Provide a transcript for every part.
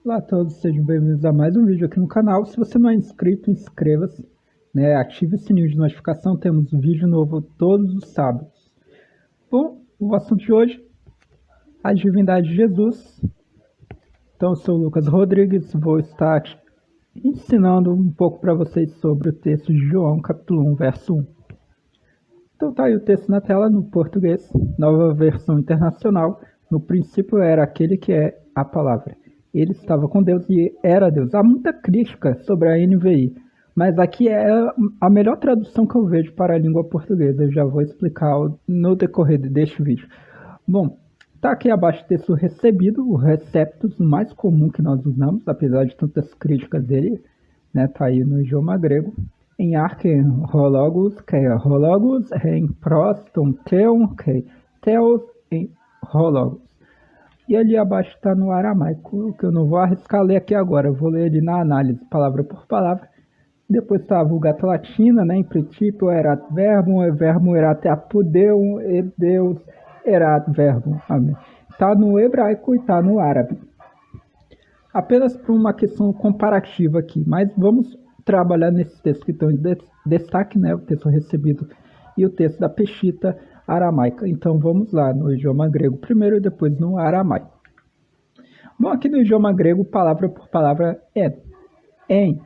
Olá a todos, sejam bem-vindos a mais um vídeo aqui no canal. Se você não é inscrito, inscreva-se, né? Ative o sininho de notificação, temos um vídeo novo todos os sábados. Bom, o assunto de hoje, a divindade de Jesus. Então, eu sou o Lucas Rodrigues, vou estar ensinando um pouco para vocês sobre o texto de João, capítulo 1, verso 1. Então tá aí o texto na tela, no português, nova versão internacional. No princípio era aquele que é a palavra. Ele estava com Deus e era Deus. Há muita crítica sobre a NVI, mas aqui é a melhor tradução que eu vejo para a língua portuguesa. Eu já vou explicar no decorrer deste vídeo. Bom, tá aqui abaixo o texto recebido, o receptus, o mais comum que nós usamos, apesar de tantas críticas dele, né? Tá aí no idioma grego. Em archen hologos, hologos, em proston theon, theos, em hologos. E ali abaixo está no aramaico, que eu não vou arriscar ler aqui agora, eu vou ler ele na análise, palavra por palavra. Depois está a Vulgata Latina, né? Em princípio erat verbum erat apodeum, e Deus erat verbum. Amém. Está no hebraico e está no árabe. Apenas por uma questão comparativa aqui, mas vamos trabalhar nesse texto que estão em destaque, né? O texto recebido e o texto da Peshitta aramaica. Então vamos lá no idioma grego primeiro e depois no aramaico. Bom, aqui no idioma grego, palavra por palavra é em,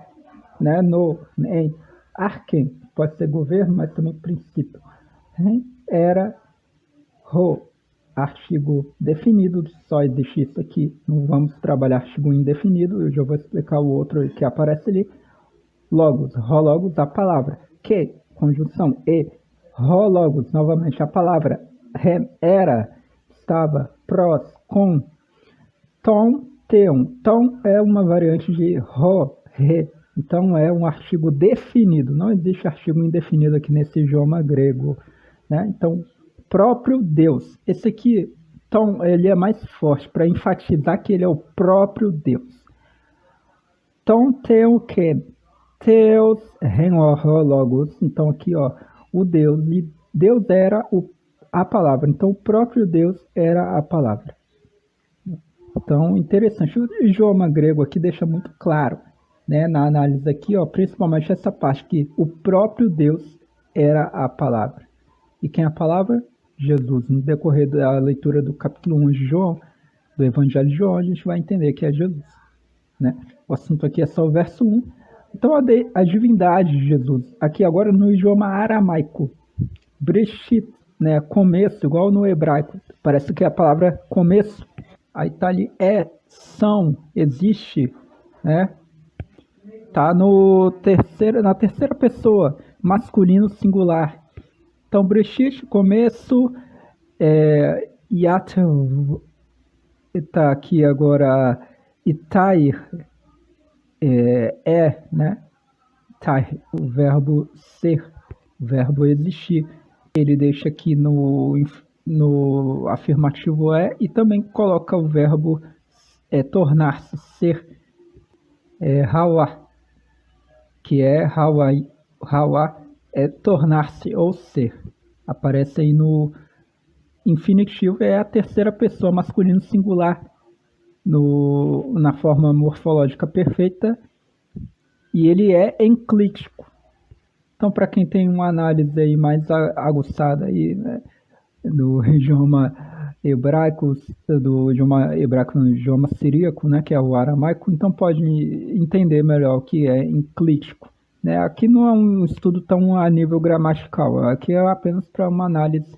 né? No, em, arquem, pode ser governo, mas também princípio. Era, ro, artigo definido, só existe isso aqui, não vamos trabalhar artigo indefinido, eu já vou explicar o outro que aparece ali. Logos, rologos, a palavra, que, conjunção, e, rologos, novamente a palavra, era, estava, pros, com, tom, teon. Tom é uma variante de ro, re, então é um artigo definido, não existe artigo indefinido aqui nesse idioma grego, né? Então, próprio Deus. Esse aqui, então, ele é mais forte para enfatizar que ele é o próprio Deus. Então, teu que Deus logos. Então, aqui, ó, o Deus. E Deus era a palavra. Então, o próprio Deus era a palavra. Então, interessante. O idioma grego aqui deixa muito claro, né, na análise aqui, ó, principalmente essa parte que o próprio Deus era a palavra. E quem é a palavra? Jesus. No decorrer da leitura do capítulo 1 de João, do Evangelho de João, a gente vai entender que é Jesus, né? O assunto aqui é só o verso 1. Então, a divindade de Jesus, aqui agora no idioma aramaico, Breshit, né? Começo, igual no hebraico, parece que é a palavra começo. Aí tá ali, são, existe, né? Tá na terceira pessoa, masculino singular. Então, Breshit, começo, Yat, está aqui agora, Itair, né? Tair, o verbo ser, o verbo existir. Ele deixa aqui no afirmativo e também coloca o verbo tornar-se, ser, Hawa, que é Hawa é tornar-se ou ser. Aparece aí no infinitivo, é a terceira pessoa masculino singular na forma morfológica perfeita, e ele é enclítico. Então, para quem tem uma análise aí mais aguçada aí, né, do idioma hebraico, no idioma siríaco, né, que é o aramaico, então pode entender melhor o que é enclítico. Né? Aqui não é um estudo tão a nível gramatical, aqui é apenas para uma análise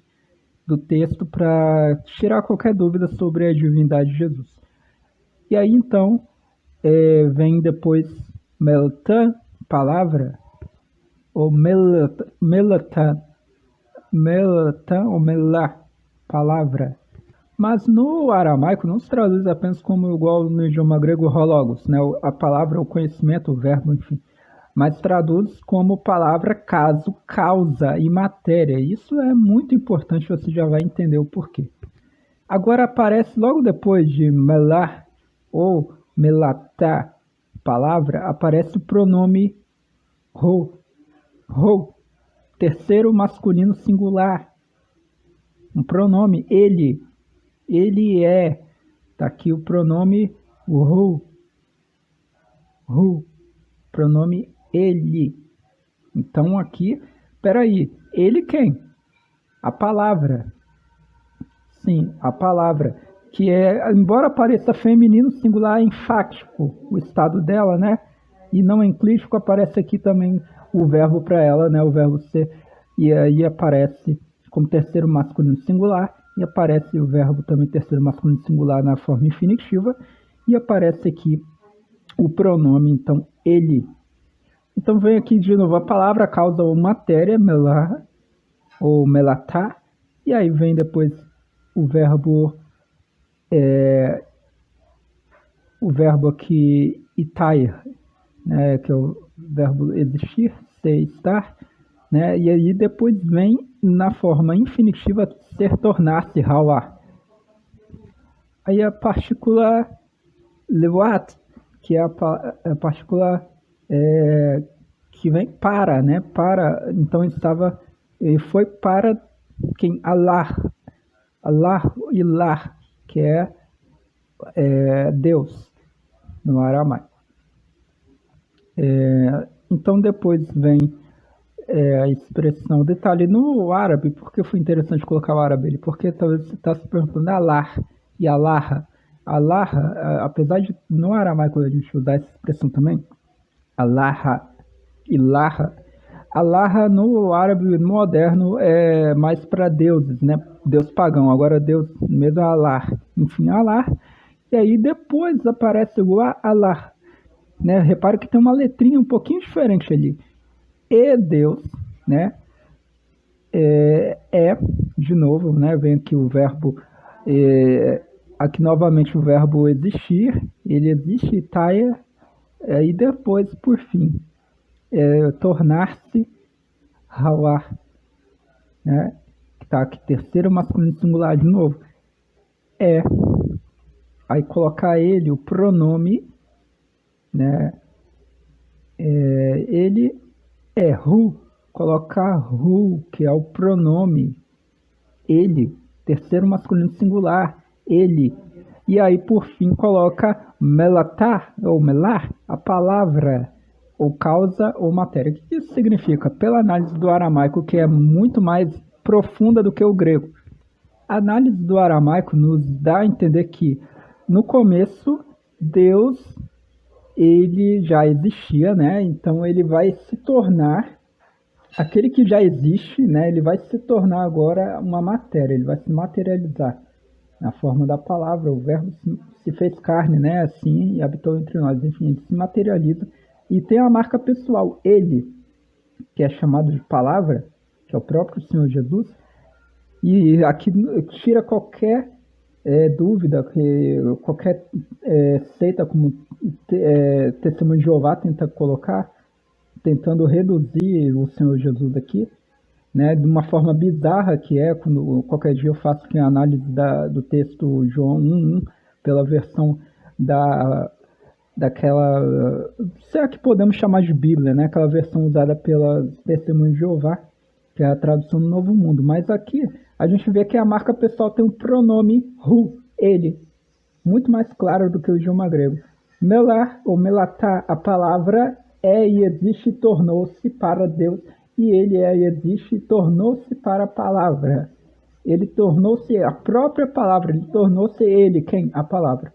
do texto para tirar qualquer dúvida sobre a divindade de Jesus. E aí então vem depois melatan, palavra, ou melatan ou melá, palavra. Mas no aramaico não se traduz apenas como igual no idioma grego hologos, né? A palavra, o conhecimento, o verbo, enfim. Mas traduz como palavra caso, causa e matéria. Isso é muito importante, você já vai entender o porquê. Agora aparece logo depois de melar ou melatá, palavra, aparece o pronome ro, terceiro masculino singular. Um pronome, ele é. Tá aqui o pronome ro, who, pronome ele. Então aqui, peraí, ele quem? A palavra. Sim, a palavra, que é, embora pareça feminino, singular, enfático, o estado dela, né? E não enclítico, aparece aqui também o verbo para ela, né? O verbo ser, e aí aparece como terceiro masculino singular, e aparece o verbo também terceiro masculino singular na forma infinitiva, e aparece aqui o pronome, então, ele. Então vem aqui de novo a palavra, causa ou matéria, melar, ou melatá, e aí vem depois o verbo aqui itair, né, que é o verbo existir, ser, estar, né, e aí depois vem na forma infinitiva ser, tornar-se, hauá. Aí a partícula lewat, que é a partícula que vem para, né, para, então ele foi para quem? Allah, ilah, que é Deus, no aramaico. Então depois vem a expressão, detalhe, no árabe, por que foi interessante colocar o árabe ali? Porque talvez você está se perguntando Allah e Allah. Allah, apesar de no aramaico a gente usar essa expressão também, Allah, ilah, Allah no árabe moderno é mais para deuses, né? Deus pagão, agora Deus mesmo é Allah. Enfim, Allah. E aí depois aparece o Allah, né? Repare que tem uma letrinha um pouquinho diferente ali. E Deus, né? De novo, né? Vem aqui o verbo, aqui novamente o verbo existir, ele existe, taia, e depois, por fim, tornar-se, hawar, né? Tá aqui, terceiro masculino singular de novo, aí colocar ele, o pronome, né? Ele é who, colocar who, que é o pronome, ele, terceiro masculino singular, ele. E aí, por fim, coloca melatá, ou melar, a palavra, ou causa, ou matéria. O que isso significa? Pela análise do aramaico, que é muito mais profunda do que o grego. A análise do aramaico nos dá a entender que, no começo, Deus, ele já existia, né? Então, ele vai se tornar aquele que já existe, né, ele vai se tornar agora uma matéria, ele vai se materializar na forma da palavra, o verbo se fez carne, né, assim, e habitou entre nós, enfim, ele se materializa e tem a marca pessoal, ele, que é chamado de palavra, que é o próprio Senhor Jesus, e aqui tira qualquer dúvida, que qualquer seita como Testemunho de Jeová tenta colocar, tentando reduzir o Senhor Jesus aqui, né, de uma forma bizarra, que é quando qualquer dia eu faço aqui a análise do texto João 1:1 pela versão daquela, será que podemos chamar de Bíblia, né, aquela versão usada pela Testemunho de Jeová, que é a tradução do Novo Mundo. Mas aqui a gente vê que a marca pessoal tem um pronome who, ele, muito mais claro do que o idioma grego. Melar ou melatá, a palavra é e existe e tornou-se para Deus, e ele é e existe e tornou-se para a palavra. Ele tornou-se a própria palavra, ele tornou-se ele, quem? A palavra.